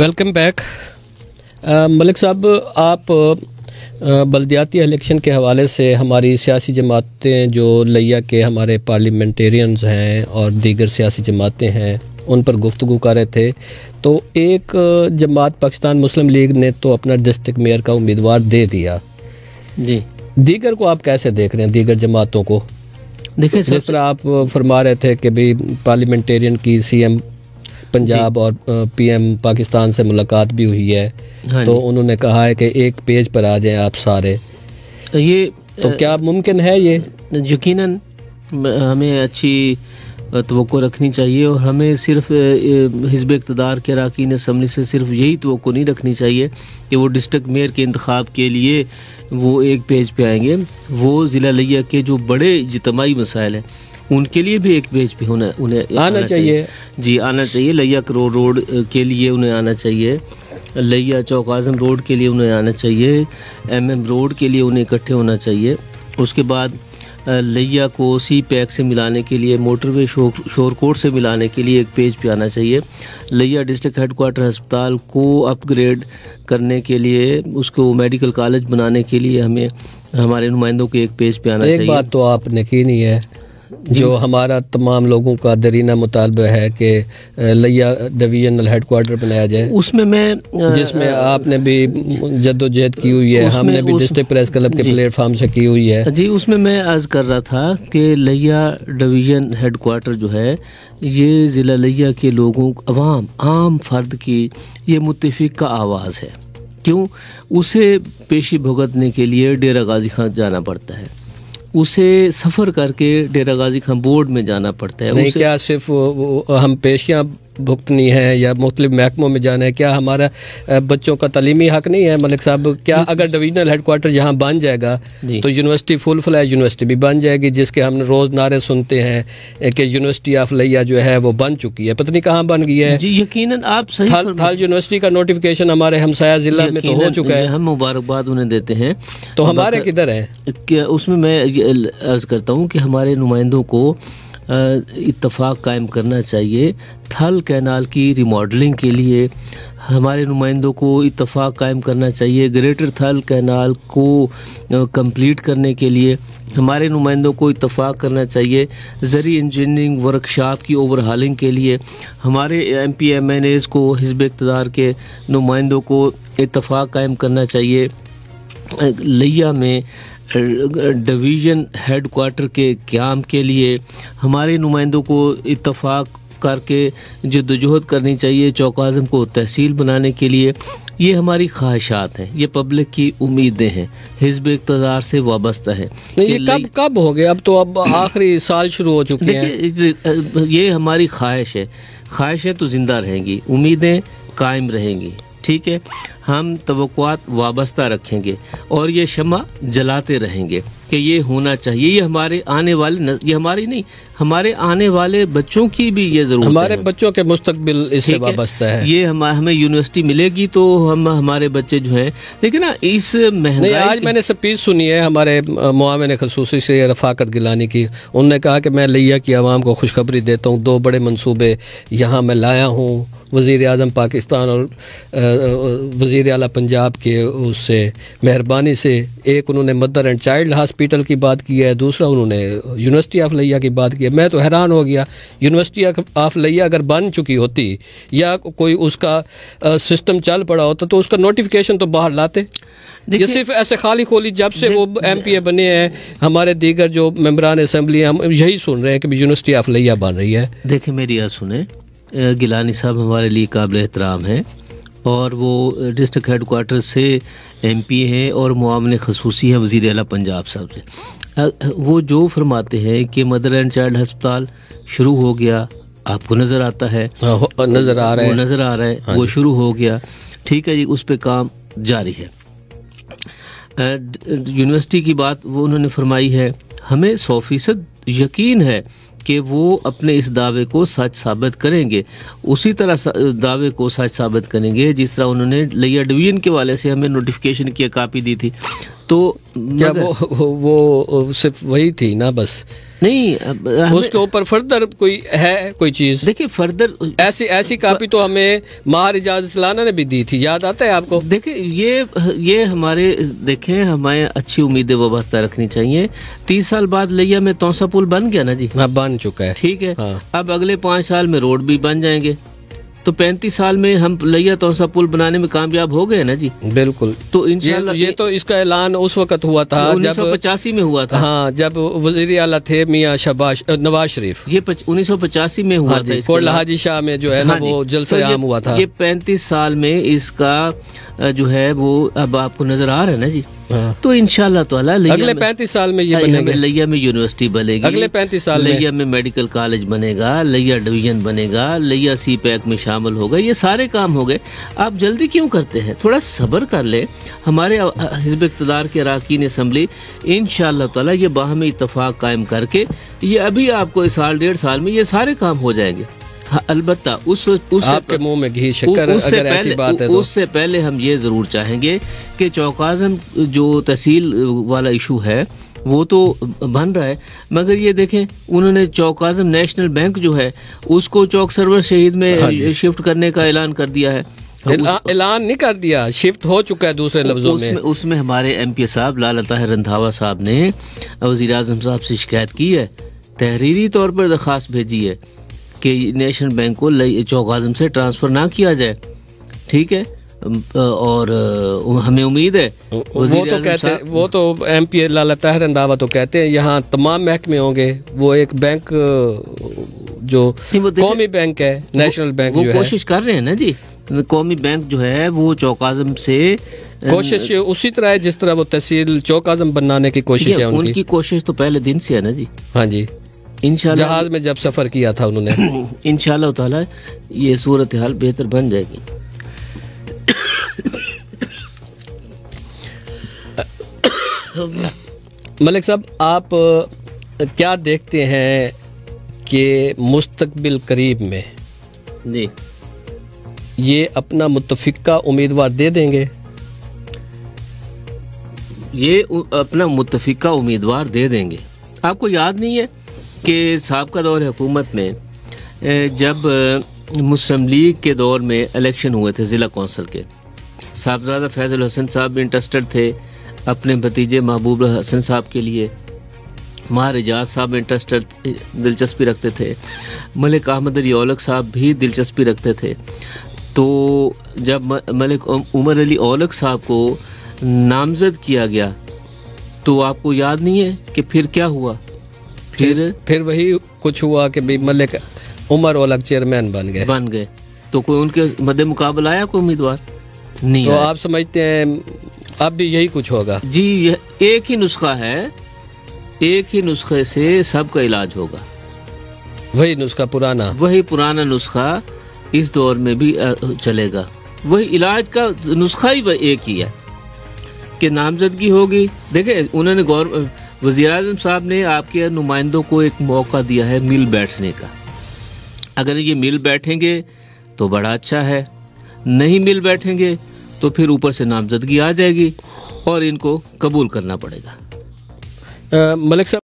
Welcome back. Malik साहब, आप बल्दियाती election के हवाले से हमारी सियासी जमातें जो लिया के हमारे पार्लियामेंटेरियंस हैं और दीगर सियासी जमातें हैं उन पर गुफ्तगू कर रहे थे। तो एक जमात पाकिस्तान मुस्लिम लीग ने तो अपना डिस्ट्रिक्ट मेयर का उम्मीदवार दे दिया जी। दीगर को आप कैसे देख रहे हैं, दीगर जमातों को? देखिए, जिस तरह आप फरमा रहे थे कि भाई पार्लियामेंटेरियन की सीएम पंजाब और पीएम पाकिस्तान से मुलाकात भी हुई है, तो उन्होंने कहा है कि एक पेज पर आ जाएं आप सारे। ये तो क्या मुमकिन है? ये यकीनन हमें अच्छी तवक्को रखनी चाहिए और हमें सिर्फ हिज़्ब इक़्तिदार के अरकान असम्बली से सिर्फ यही तवक्को नहीं रखनी चाहिए कि वो डिस्ट्रिक्ट मेयर के इंतखाब के लिए वो एक पेज पे आएंगे। वो ज़िला लिया के जो बड़े इज्तिमाई मसाइल हैं उनके लिए भी एक पेज पे उन्हें आना चाहिए। जी, आना चाहिए। लिया रोड के लिए उन्हें आना चाहिए, लिया चौक आज़म रोड के लिए उन्हें आना चाहिए, MM रोड के लिए उन्हें इकट्ठे होना चाहिए। उसके बाद लिया को सी पैक से मिलाने के लिए, मोटरवे शोरकोट से मिलाने के लिए एक पेज पे आना चाहिए। लिया डिस्ट्रिक्ट हेडक्वार्टर अस्पताल को अपग्रेड करने के लिए, उसको मेडिकल कॉलेज बनाने के लिए हमें हमारे नुमाइंदों के एक पेज पे आना चाहिए। एक बात तो आपने की नहीं है, जो हमारा तमाम लोगों का दरीना मुतालबा है कि लिया डिवीजनल हेडक्वार्टर बनाया जाए। उसमें मैं जिसमें आपने भी जद्दोजहद की हुई है, हमने भी डिस्ट्रिक्ट प्रेस क्लब के प्लेटफार्म से की हुई है। जी, उसमें मैं अर्ज कर रहा था कि लिया डिवीजन हेडक्वार्टर जो है ये ज़िला लिया के लोगों, अवाम, आम फर्द की ये मुत्तफिक का आवाज़ है। क्यों? उसे पेशी भुगतने के लिए डेरा गाजी खान जाना पड़ता है, उसे सफ़र करके डेरा गाजी खान बोर्ड में जाना पड़ता है। नहीं, क्या सिर्फ हम पेशियाँ भुगतनी है या मुख्तलिफ महकमों में जाना है? क्या हमारा बच्चों का तालीमी हक नहीं है मलिक साहब? क्या अगर डिवीजनल हेडक्वार्टर यहाँ बन जाएगा तो यूनिवर्सिटी फुल फ्लैज यूनिवर्सिटी भी बन जाएगी, जिसके हम रोज़ नारे सुनते हैं कि यूनिवर्सिटी ऑफ लिया जो है वो बन चुकी है, पता नहीं कहाँ बन गई है। जी, यकीनन आप सही। थाल यूनिवर्सिटी का नोटिफिकेशन हमारे हमसाया जिला में तो हो चुका है, हम मुबारकबाद उन्हें देते हैं। तो हमारे किधर है? उसमें मैं अर्ज करता हूँ कि हमारे नुमाइंदों को इत्तफाक कायम करना चाहिए। थल कैनाल की रिमॉडलिंग के लिए हमारे नुमाइंदों को इत्तफाक कायम करना चाहिए। ग्रेटर थल कैनाल को कंप्लीट करने के लिए हमारे नुमाइंदों को इत्तफाक करना चाहिए। ज़री इंजीनियरिंग वर्कशॉप की ओवरहालिंग के लिए हमारे MP MNAs को, हिज़्ब इक़्तिदार के नुमाइंदों को इत्तफाक कायम करना चाहिए। लिया में डिवीज़न हेडक्वार्टर के क़याम के लिए हमारे नुमाइंदों को इत्तफाक करके जद्दोजहद करनी चाहिए। चौक आज़म को तहसील बनाने के लिए ये हमारी ख्वाहिशात हैं, ये पब्लिक की उम्मीदें हैं, हिज़्ब इक़्तिदार से वाबस्ता है। ये कब हो गए? अब तो अब आखिरी साल शुरू हो चुके हैं। ये हमारी ख्वाहिश है, ख्वाहिशें तो जिंदा रहेंगी, उम्मीदें कायम रहेंगी। ठीक है, हम तवक्कुआत वाबस्ता रखेंगे और ये शम्मा जलाते रहेंगे कि ये होना चाहिए। ये हमारे आने वाले, ये हमारी नहीं, हमारे आने वाले बच्चों की भी ये जरूरत है। हमारे बच्चों के मुस्तकबिल इससे वाबस्ता है। ये हमें यूनिवर्सिटी मिलेगी तो हम, हमारे बच्चे जो हैं, देखिए ना, इस महंगाई। आज मैंने स्पीच सुनी है हमारे मुआविन ख़ुसूसी से रफ़ाकत गिलानी की। उन्होंने कहा कि मैं लिया की आवाम को खुशखबरी देता हूँ, 2 बड़े मंसूबे यहाँ मैं लाया हूँ। वज़ीर आज़म पाकिस्तान और वज़ीर आला पंजाब के उससे मेहरबानी से, एक उन्होंने मदर एंड चाइल्ड हॉस्पिटल की बात की है, दूसरा उन्होंने यूनिवर्सिटी ऑफ लिया की बात की है। मैं तो हैरान हो गया, यूनिवर्सिटी ऑफ लिया अगर बन चुकी होती या कोई उसका सिस्टम चल पड़ा होता तो उसका नोटिफिकेशन तो बाहर लाते। ये सिर्फ ऐसे खाली खोली जब से वो MPA बने हैं, हमारे दीगर जो मेंबरान असम्बली, हम यही सुन रहे हैं कि यूनिवर्सिटी ऑफ लिया बन रही है। देखिए, मेरी बात सुने, गिलानी साहब हमारे लिए काबिल एहतराम हैं और वो डिस्ट्रिक्ट हेडक्वार्टर से MP हैं और मुआविन ख़ुसूसी हैं वज़ीर आला पंजाब साहब से। वो जो फरमाते हैं कि मदर एंड चाइल्ड अस्पताल शुरू हो गया, आपको नज़र आता है? नज़र आ रहा है, नज़र आ रहा है, वो शुरू हो गया। ठीक है जी, उस पर काम जारी है। यूनिवर्सिटी की बात वो उन्होंने फरमाई है, हमें 100% यकीन है कि वो अपने इस दावे को सच साबित करेंगे। उसी तरह दावे को सच साबित करेंगे जिस तरह उन्होंने लिया डिवीजन के वाले से हमें नोटिफिकेशन की कापी दी थी। तो क्या वो सिर्फ वही थी ना बस? नहीं, उसके ऊपर फर्दर कोई चीज? देखिए फर्दर ऐसी कापी तो हमें माहर इजाज़त सलाना ने भी दी थी, याद आता है आपको? देखिए ये हमारे, देखें हमें अच्छी उम्मीदें वाबस्ता रखनी चाहिए। 30 साल बाद लिया में तौसा पुल बन गया ना जी? हाँ, बन चुका है। ठीक है। हाँ। अब अगले 5 साल में रोड भी बन जाएंगे, तो 35 साल में हम लिया तौसा पुल बनाने में कामयाब हो गए ना जी? बिल्कुल। तो इंशाल्लाह ये तो इसका ऐलान उस वक्त हुआ था 1985 में हुआ था। हाँ, जब वजीर आला थे मियाँ नवाज शरीफ। ये 1985 में हुआ था। कोटला हाजी शाह में जो है ना वो जलसा आम हुआ था। ये 35 साल में इसका जो है वो अब आपको नजर आ रहा है ना जी? हाँ। तो इंशाल्लाह ताला अगले 35 साल में ये बनेगा। लिया में यूनिवर्सिटी बनेगी, अगले 35 साल में लिया में मेडिकल कॉलेज बनेगा, लिया डिवीजन बनेगा, लिया सी पैक में शामिल होगा। ये सारे काम हो गए। आप जल्दी क्यों करते हैं? थोड़ा सब्र कर ले। हमारे हिज़्ब इक़्तिदार के अरकान असम्बली इंशाअल्लाह ताला ये बाहमी इत्तफाक कायम करके ये अभी आपको इस साल 1.5 साल में ये सारे काम हो जाएंगे। हाँ, अलबत्ता आपके मुंह में घी शक्कर अगर ऐसी बात है तो उससे पहले हम ये जरूर चाहेंगे कि चौकाज़म जो तहसील वाला इशू है वो तो बन रहा है, मगर ये देखें उन्होंने चौकाज़म नेशनल बैंक जो है उसको चौक सरवर शहीद में शिफ्ट करने का ऐलान कर दिया है। ऐलान नहीं कर दिया, शिफ्ट हो चुका है दूसरे लफ्जों में। उसमें हमारे MP साहब लाला ताहिर रंधावा साहब ने वज़ीर आज़म साहब से शिकायत की है, तहरीरी तौर पर दरख्वास्त भेजी है कि नेशनल बैंक को चौकाज़म से ट्रांसफ़र ना किया जाए। ठीक है, और हमें उम्मीद है वो तो MP लाला ताहिर रंधावा तो कहते हैं यहाँ तमाम महकमे होंगे। वो एक बैंक जो कौमी बैंक है, नेशनल बैंक, वो कोशिश कर रहे हैं ना जी। कौमी बैंक जो है वो चौकाज़म से कोशिश उसी तरह है जिस तरह वो तहसील चौकाज़म बनाने की कोशिश है उनकी कोशिश तो पहले दिन से है ना जी। हाँ जी, इंशाल्लाह जहाज में जब सफर किया था उन्होंने। इंशाल्लाह ताला ये सूरत हाल बेहतर बन जाएगी। मलिक साहब, आप क्या देखते हैं कि मुस्तकबिल करीब में जी ये अपना मुत्तफिका उम्मीदवार दे देंगे? ये अपना मुत्तफिका उम्मीदवार दे देंगे। आपको याद नहीं है कि साबका दौर हुकूमत में जब मुस्लिम लीग के दौर में इलेक्शन हुए थे ज़िला कौंसिल के, साहबजादा फैज़ल हसन साहब भी इंटरेस्टेड थे अपने भतीजे महबूब हसन साहब के लिए, मार एजाज साहब इंटरेस्टेड दिलचस्पी रखते थे, मलिक अहमद अली औलख साहब भी दिलचस्पी रखते थे। तो जब मलिक उमर अली औलख साहब को नामजद किया गया तो आपको याद नहीं है कि फिर क्या हुआ? फिर वही कुछ हुआ कि भाई मलिक उमर औलख चेयरमैन बन गए। तो कोई उनके मद्दे मुकाबला आया कोई उम्मीदवार नहीं? तो आप समझते हैं अब भी यही कुछ होगा? जी, यह एक ही नुस्खा है, एक ही नुस्खे से सबका इलाज होगा। वही नुस्खा पुराना, वही पुराना नुस्खा इस दौर में भी चलेगा। वही इलाज का नुस्खा ही एक ही है कि नामजदगी होगी। देखिए उन्होंने वज़ीर आज़म साहब ने आपके नुमाइंदों को एक मौका दिया है मिल बैठने का। अगर ये मिल बैठेंगे तो बड़ा अच्छा है, नहीं मिल बैठेंगे तो फिर ऊपर से नामजदगी आ जाएगी और इनको कबूल करना पड़ेगा। मलिक साहब